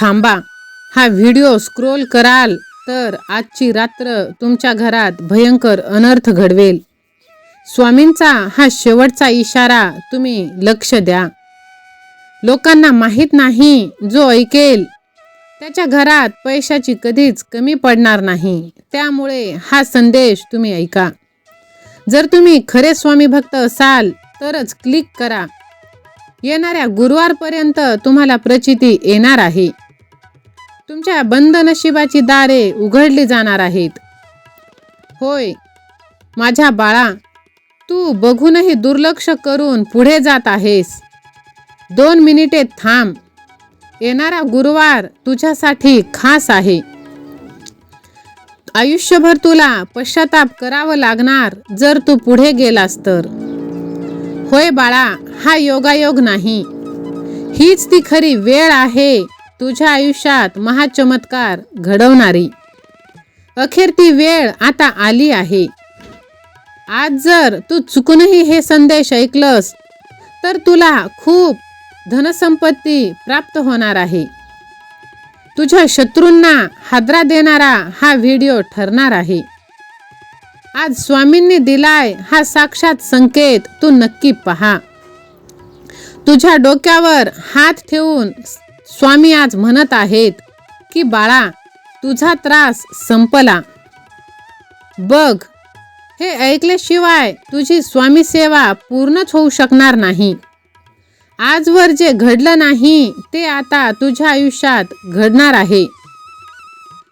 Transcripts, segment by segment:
थांबा. हा video scroll कराल तर आजची रात्र तुमच्या घरात भयंकर अनर्थ घडवेल. स्वामींचा हा शेवटचा इशारा तुम्ही लक्ष द्या. लोकांना माहीत नाही, जो ऐकेल त्याच्या घरात पैशाची कधीच कमी पडणार नाही. त्यामुळे हा संदेश तुम्ही ऐका. जर तुम्ही खरे स्वामी भक्त असाल तरच क्लिक करा. येणाऱ्या गुरुवारपर्यंत तुम्हाला प्रचिती येणार आहे. तुमच्या बंद नशिबाची दारे उघडली जाणार आहेत. होय माझ्या बाळा, तू बघूनही दुर्लक्ष करून पुढे जात आहेस. 2 मिनिटे थांब. येणारा गुरुवार तुझ्यासाठी खास आहे. आयुष्यभर तुला पश्चाताप करावं लागणार जर तू पुढे गेलास तर. होय बाळा, हा योगायोग नाही, हीच ती खरी वेळ आहे तुझ्या आयुष्यात महाचमत्कार घडवणारी. अखेर ती वेळ आता आली आहे. आज जर तू चुकूनही हे संदेश ऐकलंस तर तुला खूप धनसंपत्ती प्राप्त होणार आहे. तुझ्या शत्रूंना हादरा देणारा हा व्हिडिओ ठरणार आहे. आज स्वामींनी दिलाय हा साक्षात संकेत तू नक्की पहा. तुझ्या डोक्यावर हात ठेवून स्वामी आज म्हणत आहेत की बाळा, तुझा त्रास संपला. बघ, हे ऐकल्याशिवाय तुझी स्वामी सेवा पूर्णच होऊ शकणार नाही. आजवर जे घडलं नाही ते आता तुझ्या आयुष्यात घडणार आहे.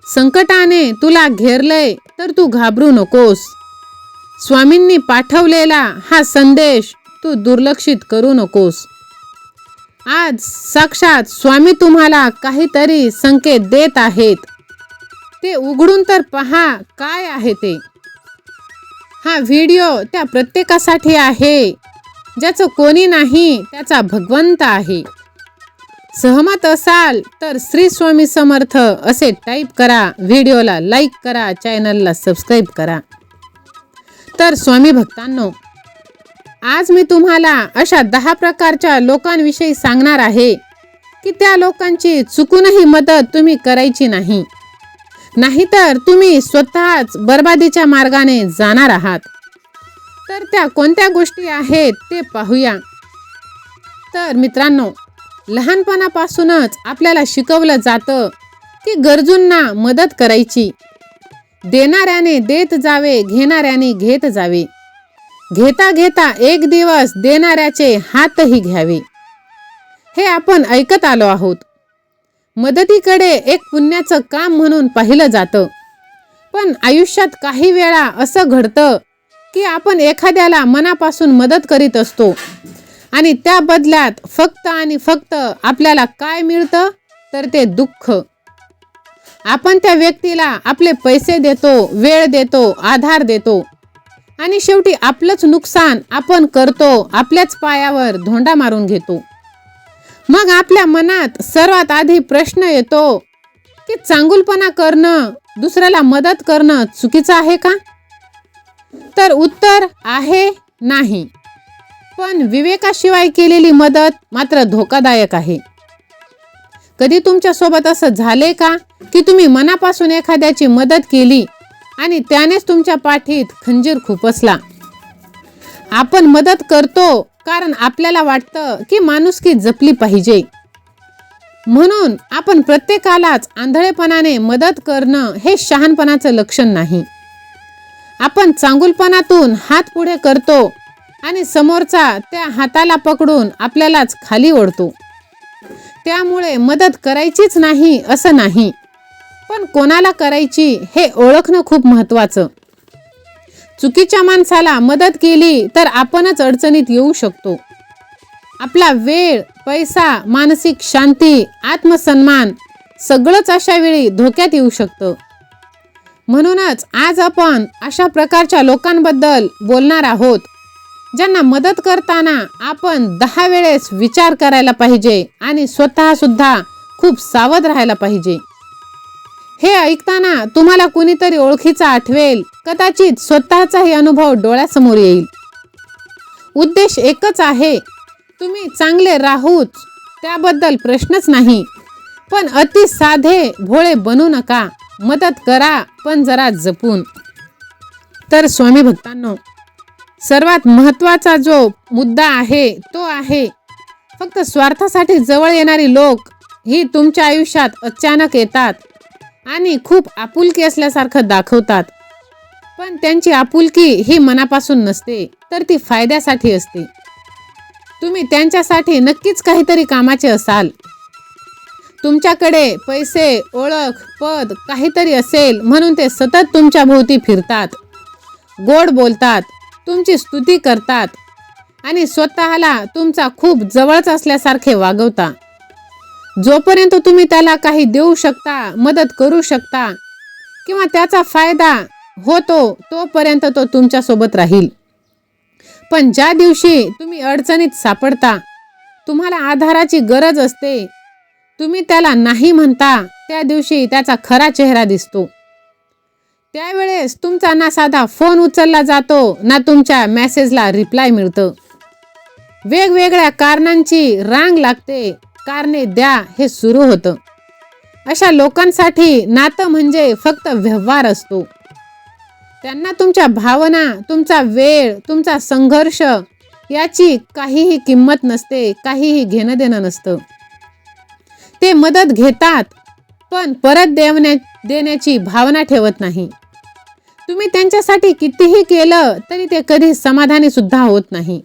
संकटाने तुला घेरलंय तर तू घाबरू नकोस. स्वामींनी पाठवलेला हा संदेश तू दुर्लक्षित करू नकोस. आज साक्षात स्वामी तुम्हाला काहीतरी संकेत देत आहेत. ते उघडून तर पहा काय आहे ते. हा व्हिडिओ त्या प्रत्येकासाठी आहे ज्याचं कोणी नाही त्याचा भगवंत आहे. सहमत असाल तर श्री स्वामी समर्थ असे टाईप करा. व्हिडिओला लाईक करा, चॅनलला सबस्क्राईब करा. तर स्वामी भक्तांनो, आज मी तुम्हाला अशा 10 प्रकारच्या लोकांविषयी सांगणार आहे की त्या लोकांची चुकूनही मदत तुम्ही करायची नाही. नाहीतर तुम्ही स्वतःच बर्बादीच्या मार्गाने जाणार आहात. तर त्या कोणत्या गोष्टी आहेत ते पाहूया. तर मित्रांनो, लहानपणापासूनच आपल्याला शिकवलं जातं की गरजूंना मदत करायची. देणाऱ्याने देत जावे, घेणाऱ्याने घेत जावे. घेता घेता एक दिवस देणाऱ्याचे हातही घ्यावे. हे आपण ऐकत आलो आहोत. मदतीकडे एक पुण्याचं काम म्हणून पाहिलं जातं. पण आयुष्यात काही वेळा असं घडतं की आपण एखाद्याला मनापासून मदत करीत असतो आणि त्या बदल्यात फक्त आणि फक्त आपल्याला काय मिळतं तर ते दुःख. आपण त्या व्यक्तीला आपले पैसे देतो, वेळ देतो, आधार देतो आणि शेवटी आपलंच नुकसान आपण करतो. आपल्याच पायावर धोंडा मारून घेतो. मग आपल्या मनात सर्वात आधी प्रश्न येतो की चांगुलपणा करणं, दुसऱ्याला मदत करणं चुकीचं आहे का? तर उत्तर आहे नाही. पण विवेकाशिवाय केलेली मदत मात्र धोकादायक आहे. कधी तुमच्या सोबत असं झाले का की तुम्ही मनापासून एखाद्याची मदत केली आणि त्यानेच तुमच्या पाठीत खंजीर खुपसला? आपण मदत करतो कारण आपल्याला वाटतं की माणुसकी जपली पाहिजे. म्हणून आपण प्रत्येकालाच आंधळेपणाने मदत करणं हे शहाणपणाचं लक्षण नाही. आपण चांगुलपणातून हात पुढे करतो आणि समोरचा त्या हाताला पकडून आपल्यालाच खाली ओढतो. त्यामुळे मदत करायचीच नाही असं नाही, पण कोणाला करायची हे ओळखणं खूप महत्त्वाचं. चुकीच्या माणसाला मदत केली तर आपणच अडचणीत येऊ शकतो. आपला वेळ, पैसा, मानसिक शांती, आत्मसन्मान सगळंच अशा वेळी धोक्यात येऊ शकतं. म्हणूनच आज आपण अशा प्रकारच्या लोकांबद्दल बोलणार आहोत ज्यांना मदत करताना आपण 10 वेळेस विचार करायला पाहिजे आणि स्वतः सुद्धा खूप सावध राहायला पाहिजे. हे ऐकताना तुम्हाला कुणीतरी ओळखीचा आठवेल, कदाचित स्वतःचाही अनुभव डोळ्यासमोर येईल. उद्देश एकच आहे, तुम्ही चांगले राहूच, त्याबद्दल प्रश्नच नाही. पण अति साधे भोळे बनू नका. मदत करा, पण जरा जपून. तर स्वामी भक्तांनो, सर्वात महत्त्वाचा जो मुद्दा आहे तो आहे फक्त स्वार्थासाठी जवळ येणारी लोक ही तुमच्या आयुष्यात अचानक येतात आणि खूप आपुलकी असल्यासारखं दाखवतात. पण त्यांची आपुलकी ही मनापासून नसते, तर ती फायद्यासाठी असते. तुम्ही त्यांच्यासाठी नक्कीच काहीतरी कामाचे असाल. तुमच्याकडे पैसे, ओळख, पद काहीतरी असेल म्हणून ते सतत तुमच्या भोवती फिरतात, गोड बोलतात, तुमची स्तुती करतात आणि स्वतःला तुमचा खूप जवळच असल्यासारखे वागवता. जोपर्यंत तुम्ही त्याला काही देऊ शकता, मदत करू शकता किंवा त्याचा फायदा होतो तोपर्यंत तो तुमच्यासोबत राहील. पण ज्या दिवशी तुम्ही अडचणीत सापडता, तुम्हाला आधाराची गरज असते, तुम्ही त्याला नाही म्हणता, त्या दिवशी त्याचा खरा चेहरा दिसतो. त्यावेळेस तुमचा ना साधा फोन उचलला जातो, ना तुमच्या मेसेजला रिप्लाय मिळतं. वेगवेगळ्या कारणांची रांग लागते. कारणे द्या हे सुरू होतं. अशा लोकांसाठी नातं म्हणजे फक्त व्यवहार असतो. त्यांना तुमच्या भावना, तुमचा वेळ, तुमचा संघर्ष याची काहीही किंमत नसते, काहीही घेणं देणं नसतं. ते मदत घेतात, पण परत देण्याची भावना ठेवत नाही. तुम्ही त्यांच्यासाठी कितीही केलं तरी ते कधी समाधानी सुद्धा होत नाही,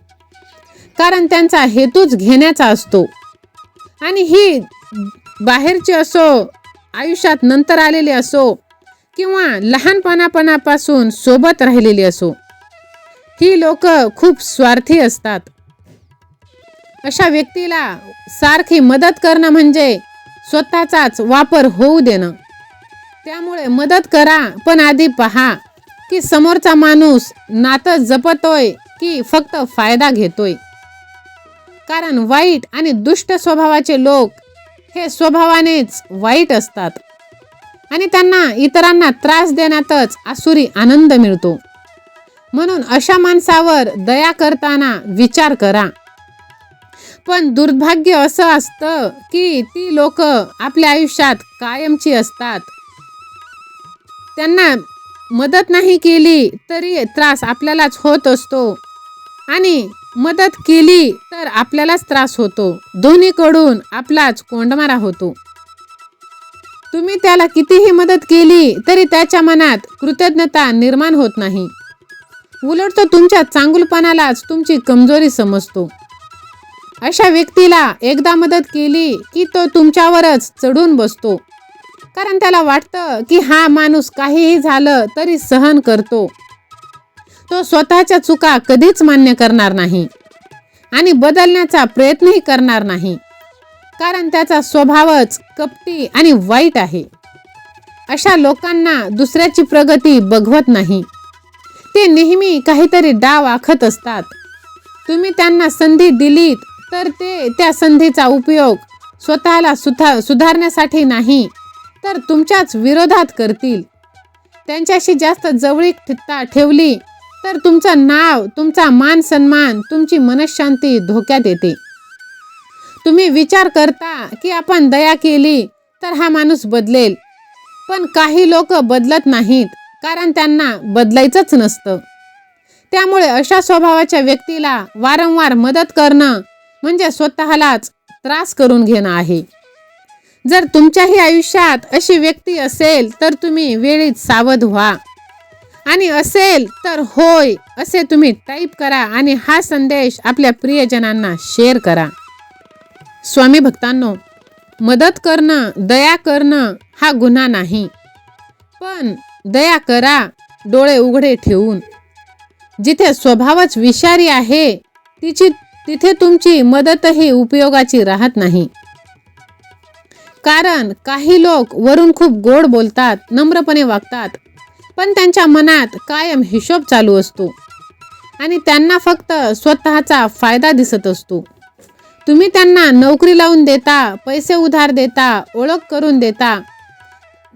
कारण त्यांचा हेतूच घेण्याचा असतो. आणि ही बाहेरची असो, आयुष्यात नंतर आलेली असो किंवा लहानपणापासून सोबत राहिलेली असो, ही लोक खूप स्वार्थी असतात. अशा व्यक्तीला सारखी मदत करणं म्हणजे स्वतःचाच वापर होऊ देणं. त्यामुळे मदत करा, पण आधी पहा की समोरचा माणूस नातं जपतोय की फक्त फायदा घेतोय. कारण वाईट आणि दुष्ट स्वभावाचे लोक हे स्वभावानेच वाईट असतात आणि त्यांना इतरांना त्रास देण्यातच आसुरी आनंद मिळतो. म्हणून अशा माणसावर दया करताना विचार करा. पण दुर्भाग्य असं असतं की ती लोक आपल्या आयुष्यात कायमची असतात. त्यांना मदत नाही केली तरी त्रास आपल्यालाच होत असतो आणि मदत केली तर आपल्यालाच त्रास होतो. दोन्हीकडून आपलाच कोंडमारा होतो. तुम्ही त्याला कितीही मदत केली तरी त्याच्या मनात कृतज्ञता निर्माण होत नाही. उलट तो तुमच्या चांगुलपणालाच तुमची कमजोरी समजतो. अशा व्यक्तीला एकदा मदत केली की तो तुमच्यावरच चढून बसतो, कारण त्याला वाटतं की हा माणूस काहीही झालं तरी सहन करतो. तो स्वतःच्या चुका कधीच मान्य करणार नाही आणि बदलण्याचा प्रयत्नही करणार नाही, कारण त्याचा स्वभावच कपटी आणि वाईट आहे. अशा लोकांना दुसऱ्याची प्रगती बघवत नाही. ते नेहमी काहीतरी डाव आखत असतात. तुम्ही त्यांना संधी दिलीत तर ते त्या संधीचा उपयोग स्वतःला सुधारण्यासाठी नाही, तर तुमच्याच विरोधात करतील. त्यांच्याशी जास्त जवळीक ठेवली तर तुमचं नाव, तुमचा मान सन्मान, तुमची मनःशांती धोक्यात येते. तुम्ही विचार करता की आपण दया केली तर हा माणूस बदलेल, पण काही लोक बदलत नाहीत, कारण त्यांना बदलायचंच नसतं. त्यामुळे अशा स्वभावाच्या व्यक्तीला वारंवार मदत करणं म्हणजे स्वतःलाच त्रास करून घेणं आहे. जर तुमच्याही आयुष्यात अशी व्यक्ती असेल तर तुम्ही वेळीच सावध व्हा आणि असेल तर होय असे तुम्ही टाईप करा आणि हा संदेश आपल्या प्रियजनांना शेअर करा. स्वामी भक्तांनो, मदत करणं, दया करणं हा गुन्हा नाही, पण दया करा डोळे उघडे ठेवून. जिथे स्वभावच विषारी आहे तिथे तुमची मदतही उपयोगाची राहत नाही. कारण काही लोक वरून खूप गोड बोलतात, नम्रपणे वागतात, पण त्यांच्या मनात कायम हिशोब चालू असतो आणि त्यांना फक्त स्वतःचा फायदा दिसत असतो. तुम्ही त्यांना नोकरी लावून देता, पैसे उधार देता, ओळख करून देता,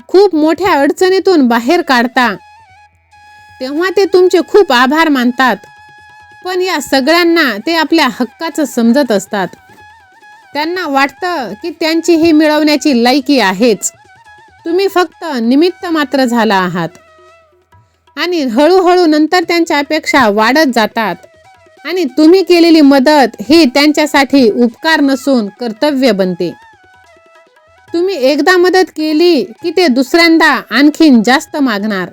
खूप मोठ्या अडचणीतून बाहेर काढता, तेव्हा ते तुमचे खूप आभार मानतात. पण या सगळ्यांना ते आपल्या हक्काचं समजत असतात. त्यांना वाटतं की त्यांची ही मिळवण्याची लायकी आहेच. तुम्ही फक्त निमित्त मात्र झाला आहात. आणि हळूहळू नंतर त्यांच्या अपेक्षा वाढत जातात आणि तुम्ही केलेली मदत ही त्यांच्यासाठी उपकार नसून कर्तव्य बनते. तुम्ही एकदा मदत केली की ते दुसऱ्यांदा आणखीन जास्त मागणार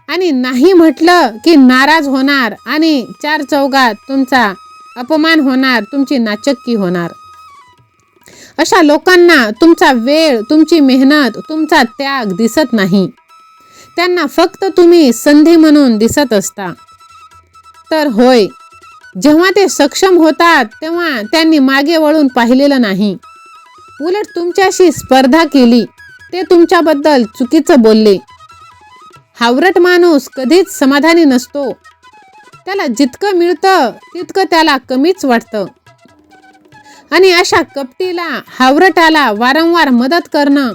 आणि नाही म्हटलं की नाराज होणार आणि चार चौघात तुमचा अपमान होणार, तुमची नाचक्की होणार. अशा लोकांना तुमचा वेळ, तुमची मेहनत, तुमचा त्याग दिसत नाही. त्यांना फक्त तुम्ही संधी म्हणून दिसत असता. तर होय, जेव्हा ते सक्षम होतात तेव्हा त्यांनी मागे वळून पाहिलेलं नाही. उलट तुमच्याशी स्पर्धा केली. ते तुमच्याबद्दल चुकीचं बोलले. हावरट माणूस कधीच समाधानी नसतो. त्याला जितकं मिळतं तितकं त्याला कमीच वाटतं. आणि अशा कपटीला, हावरटाला वारंवार मदत करणं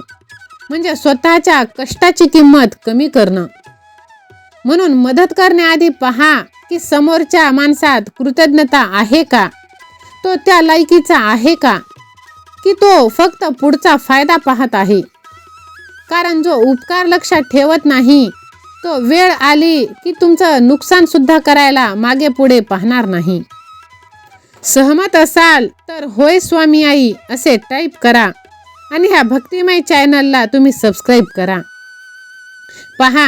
म्हणजे स्वतःच्या कष्टाची किंमत कमी करणं. म्हणून मदत करण्याआधी पहा की समोरच्या माणसात कृतज्ञता आहे का, तो त्या लायकीचा आहे का, की तो फक्त पुढचा फायदा पाहत आहे. कारण जो उपकार लक्षात ठेवत नाही तो वेळ आली की तुमचं नुकसान सुद्धा करायला मागे पुढे पाहणार नाही. सहमत असाल तर होय स्वामी आई असे टाईप करा आणि ह्या भक्तिमय चॅनलला तुम्ही सबस्क्राईब करा. पहा,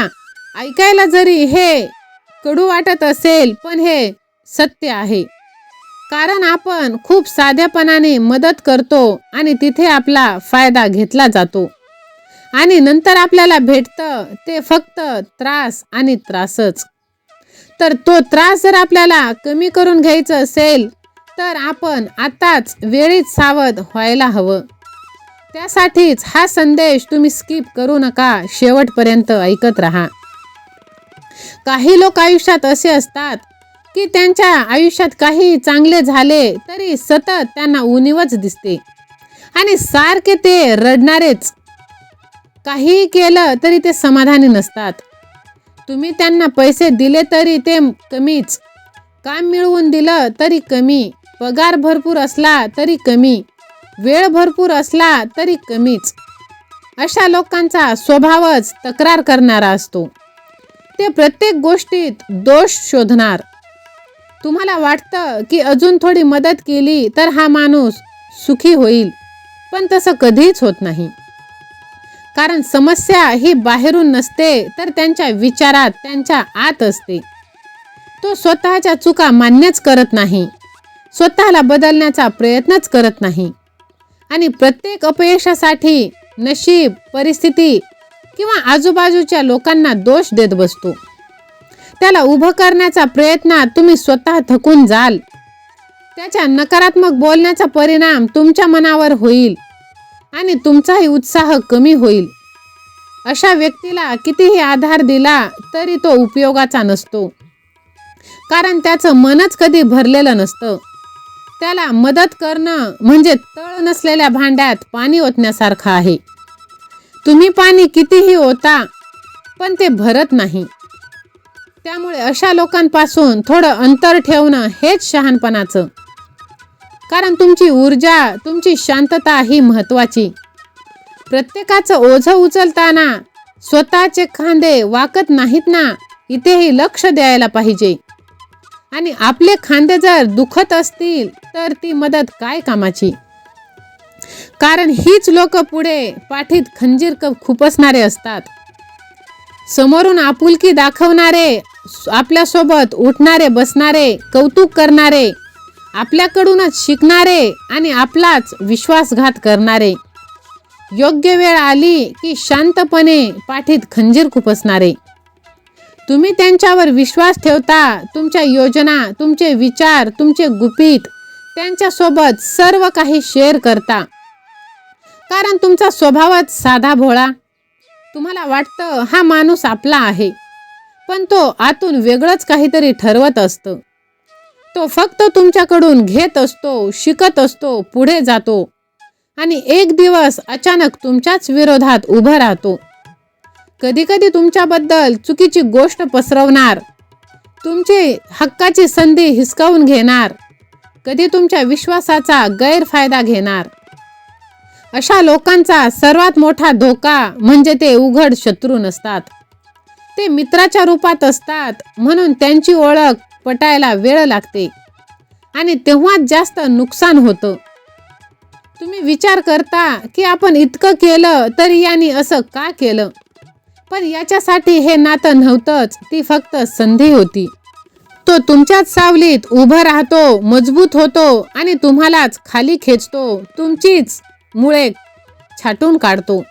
ऐकायला जरी हे कडू वाटत असेल पण हे सत्य आहे. कारण आपण खूप साधेपणाने मदत करतो आणि तिथे आपला फायदा घेतला जातो आणि नंतर आपल्याला भेटतं ते फक्त त्रास आणि त्रासच. तर तो त्रास जर आपल्याला कमी करून घ्यायचा असेल तर आपण आताच वेळीच सावध व्हायला हवं. त्यासाठीच हा संदेश तुम्ही स्किप करू नका, शेवटपर्यंत ऐकत राहा. काही लोक आयुष्यात असे असतात की त्यांच्या आयुष्यात काही चांगले झाले तरी सतत त्यांना उणीवच दिसते आणि सारखे ते रडणारेच. काही केलं तरी ते समाधानी नसतात. तुम्ही त्यांना पैसे दिले तरी ते कमीच, काम मिळवून दिलं तरी कमी, पगार भरपूर असला तरी कमी, वेळ भरपूर असला तरी कमीच. अशा लोकांचा स्वभावच तक्रार करणारा असतो. ते प्रत्येक गोष्टीत दोष शोधणार. तुम्हाला वाटतं की अजून थोडी मदत केली तर हा माणूस सुखी होईल, पण तसं कधीच होत नाही. कारण समस्या ही बाहेरून नसते तर त्यांच्या विचारात, त्यांच्या आत असते. तो स्वतःच्या चुका मान्यच करत नाही, स्वतःला बदलण्याचा प्रयत्नच करत नाही आणि प्रत्येक अपयशासाठी नशीब, परिस्थिती किंवा आजूबाजूच्या लोकांना दोष देत बसतो. त्याला उभं करण्याचा प्रयत्नात तुम्ही स्वतः थकून जाल. त्याच्या नकारात्मक बोलण्याचा परिणाम तुमच्या मनावर होईल आणि तुमचाही उत्साह कमी होईल. अशा व्यक्तीला कितीही आधार दिला तरी तो उपयोगाचा नसतो. कारण त्याचं मनच कधी भरलेलं नसतं. त्याला मदत करणं म्हणजे तळ नसलेल्या भांड्यात पाणी ओतण्यासारखं आहे. तुम्ही पाणी कितीही ओता पण ते भरत नाही. त्यामुळे अशा लोकांपासून थोडं अंतर ठेवणं हेच शहाणपणाचं. कारण तुमची ऊर्जा, तुमची शांतता ही महत्त्वाची. प्रत्येकाचं ओझं उचलताना स्वतःचे खांदे वाकत नाहीत ना, इथेही लक्ष द्यायला पाहिजे. आणि आपले खांदे जर दुखत असतील तर ती मदत काय कामाची. कारण हीच लोक पुढे पाठीत खंजीर खुपसणारे असतात. समोरून आपुलकी दाखवणारे, आपल्यासोबत उठणारे बसणारे, कौतुक करणारे, आपल्याकडूनच शिकणारे आणि आपलाच विश्वासघात करणारे. योग्य वेळ आली की शांतपणे पाठीत खंजीर खुपसणारे. तुम्ही त्यांच्यावर विश्वास ठेवता. तुमच्या योजना, तुमचे विचार, तुमचे गुपित त्यांच्यासोबत सर्व काही शेअर करता. कारण तुमचा स्वभावच साधा भोळा. तुम्हाला वाटतं हा माणूस आपला आहे, पण तो आतून वेगळंच काहीतरी ठरवत असतं. तो फक्त तुमच्याकडून घेत असतो, शिकत असतो, पुढे जातो आणि एक दिवस अचानक तुमच्याच विरोधात उभं राहतो. कधीकधी तुमच्याबद्दल चुकीची गोष्ट पसरवणार, तुमची हक्काची संधी हिसकावून घेणार, कधी तुमच्या विश्वासाचा गैरफायदा घेणार. अशा लोकांचा सर्वात मोठा धोका म्हणजे ते उघड शत्रू नसतात. ते मित्राच्या रूपात असतात, म्हणून त्यांची ओळख पटायला वेळ लागते आणि तेव्हाच जास्त नुकसान होतं. तुम्ही विचार करता की आपण इतकं केलं तरी यांनी असं का केलं, पण याच्यासाठी हे नातं नव्हतंच, ती फक्त संधी होती. तो तुमच्याच सावलीत उभं राहतो, मजबूत होतो आणि तुम्हालाच खाली खेचतो, तुमचीच मुळे छाटून काढतो.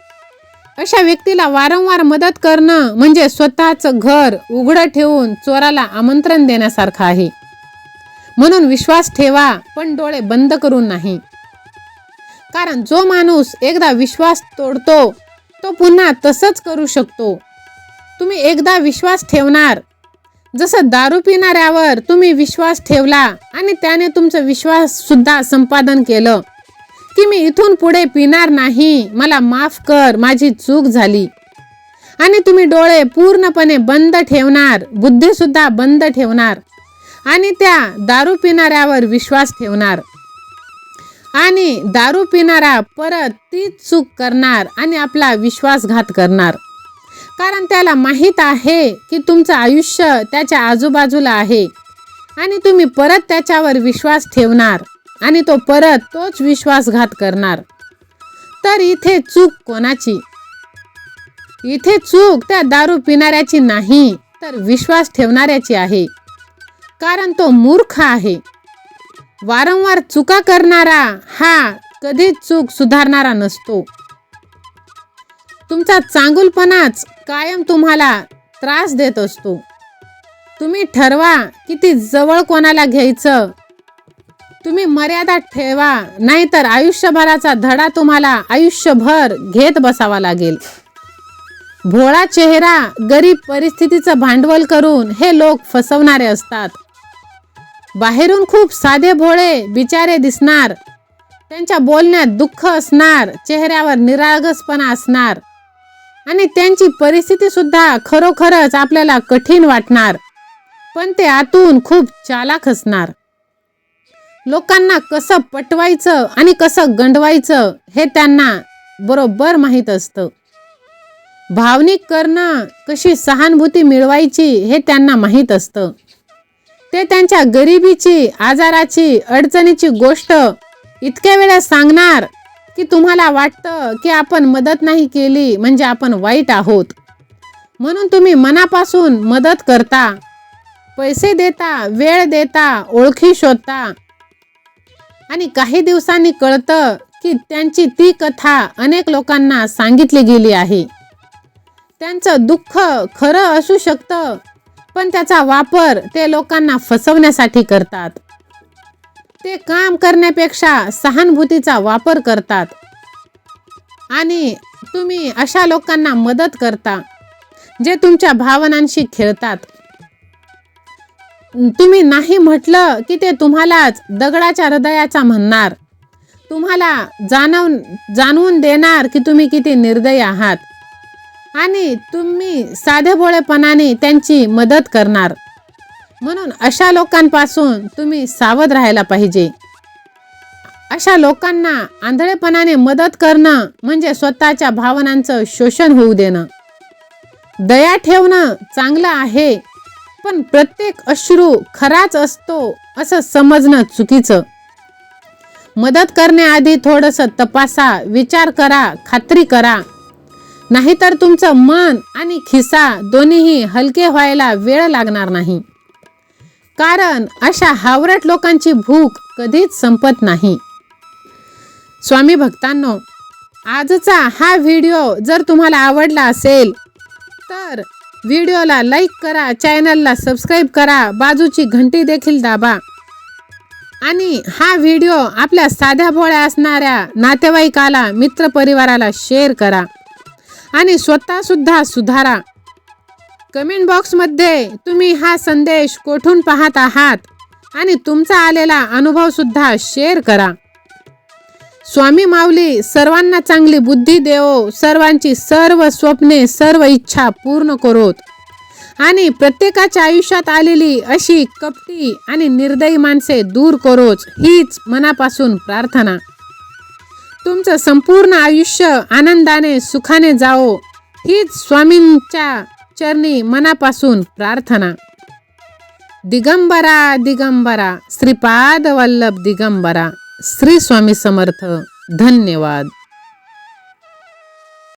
अशा व्यक्तीला वारंवार मदत करणं म्हणजे स्वतःचं घर उघडं ठेवून चोराला आमंत्रण देण्यासारखं आहे. म्हणून विश्वास ठेवा, पण डोळे बंद करून नाही. कारण जो माणूस एकदा विश्वास तोडतो तो पुन्हा तसंच करू शकतो. तुम्ही एकदा विश्वास ठेवणार, जसं दारू पिणाऱ्यावर तुम्ही विश्वास ठेवला आणि त्याने तुमचा विश्वास सुद्धा संपादन केलं की मी इथून पुढे पिणार नाही, मला माफ कर, माझी चूक झाली, आणि तुम्ही डोळे पूर्णपणे बंद ठेवणार, बुद्धी सुद्धा बंद ठेवणार आणि त्या दारू पिणाऱ्यावर विश्वास ठेवणार, आणि दारू पिणारा परत तीच चूक करणार आणि आपला विश्वासघात करणार. कारण त्याला माहीत आहे की तुमचं आयुष्य त्याच्या आजूबाजूला आहे आणि तुम्ही परत त्याच्यावर विश्वास ठेवणार आणि तो परत तोच विश्वासघात करणार. तर इथे चूक कोणाची? इथे चूक त्या दारू पिणाऱ्याची नाही, तर विश्वास ठेवणाऱ्याची आहे. कारण तो मूर्ख आहे. वारंवार चुका करणारा हा कधीच चूक सुधारणारा नसतो. तुमचा चांगुलपणाच कायम तुम्हाला त्रास देत असतो. तुम्ही ठरवा किती जवळ कोणाला घ्यायचं. तुम्ही मर्यादा ठेवा, नाहीतर आयुष्यभराचा धडा तुम्हाला आयुष्यभर घेत बसावा लागेल. भोळा चेहरा, गरीब परिस्थितीचं भांडवल करून हे लोक फसवणारे असतात. बाहेरून खूप साधे भोळे बिचारे दिसणार, त्यांच्या बोलण्यात दुःख असणार, चेहऱ्यावर निरागसपणा असणार आणि त्यांची परिस्थिती सुद्धा खरोखरच आपल्याला कठीण वाटणार, पण ते आतून खूप चालाक असणार. लोकांना कसं पटवायचं आणि कसं गंडवायचं हे त्यांना बरोबर माहीत असतं. भावनिक करणं, कशी सहानुभूती मिळवायची हे त्यांना माहीत असतं. ते त्यांच्या गरिबीची, आजाराची, अडचणीची गोष्ट इतक्या वेळा सांगणार की तुम्हाला वाटतं की आपण मदत नाही केली म्हणजे आपण वाईट आहोत. म्हणून तुम्ही मनापासून मदत करता, पैसे देता, वेळ देता, ओळखी शोधता आणि काही दिवसांनी कळतं की त्यांची ती कथा अनेक लोकांना सांगितली गेली आहे. त्यांचं दुःख खरं असू शकतं, पण त्याचा वापर ते लोकांना फसवण्यासाठी करतात. ते काम करण्यापेक्षा सहानुभूतीचा वापर करतात आणि तुम्ही अशा लोकांना मदत करता जे तुमच्या भावनांशी खेळतात. तुम्ही नाही म्हटलं की ते तुम्हालाच दगडाच्या हृदयाचा म्हणणार, तुम्हाला जाणवून देणार की तुम्ही किती निर्दयी आहात आणि तुम्ही साधेभोळेपणाने त्यांची मदत करणार. म्हणून अशा लोकांपासून तुम्ही सावध राहायला पाहिजे. अशा लोकांना आंधळेपणाने मदत करणं म्हणजे स्वतःच्या भावनांचं शोषण होऊ देणं. दया ठेवणं चांगलं आहे, पण प्रत्येक अश्रू खराच असतो असं समजणं चुकीचं. मदत करण्याआधी थोडंसं तपासा, विचार करा, खात्री करा, नाहीतर तुमचं मन आणि खिसा दोन्हीही हलके व्हायला वेळ लागणार नाही. कारण अशा हावरट लोकांची भूक कधीच संपत नाही. स्वामी भक्तांनो, आजचा हा व्हिडिओ जर तुम्हाला आवडला असेल तर व्हिडिओला लाईक करा, चॅनलला सबस्क्राईब करा, बाजूची घंटी देखील दाबा आणि हा व्हिडिओ आपल्या साध्या भोळ्या असणाऱ्या नातेवाईकाला, मित्रपरिवाराला शेअर करा आणि स्वतःसुद्धा सुधारा. कमेंट बॉक्समध्ये तुम्ही हा संदेश कोठून पाहत आहात आणि तुमचा आलेला अनुभवसुद्धा शेअर करा. स्वामी माऊली सर्वांना चांगली बुद्धी देवो, सर्वांची सर्व स्वप्ने, सर्व इच्छा पूर्ण करोत आणि प्रत्येकाच्या आयुष्यात आलेली अशी कपटी आणि निर्दयी माणसे दूर करोच, हीच मनापासून प्रार्थना. तुमचं संपूर्ण आयुष्य आनंदाने सुखाने जावो, हीच स्वामींच्या चरणी मनापासून प्रार्थना. दिगंबरा दिगंबरा श्रीपाद वल्लभ दिगंबरा. श्री स्वामी समर्थ. धन्यवाद.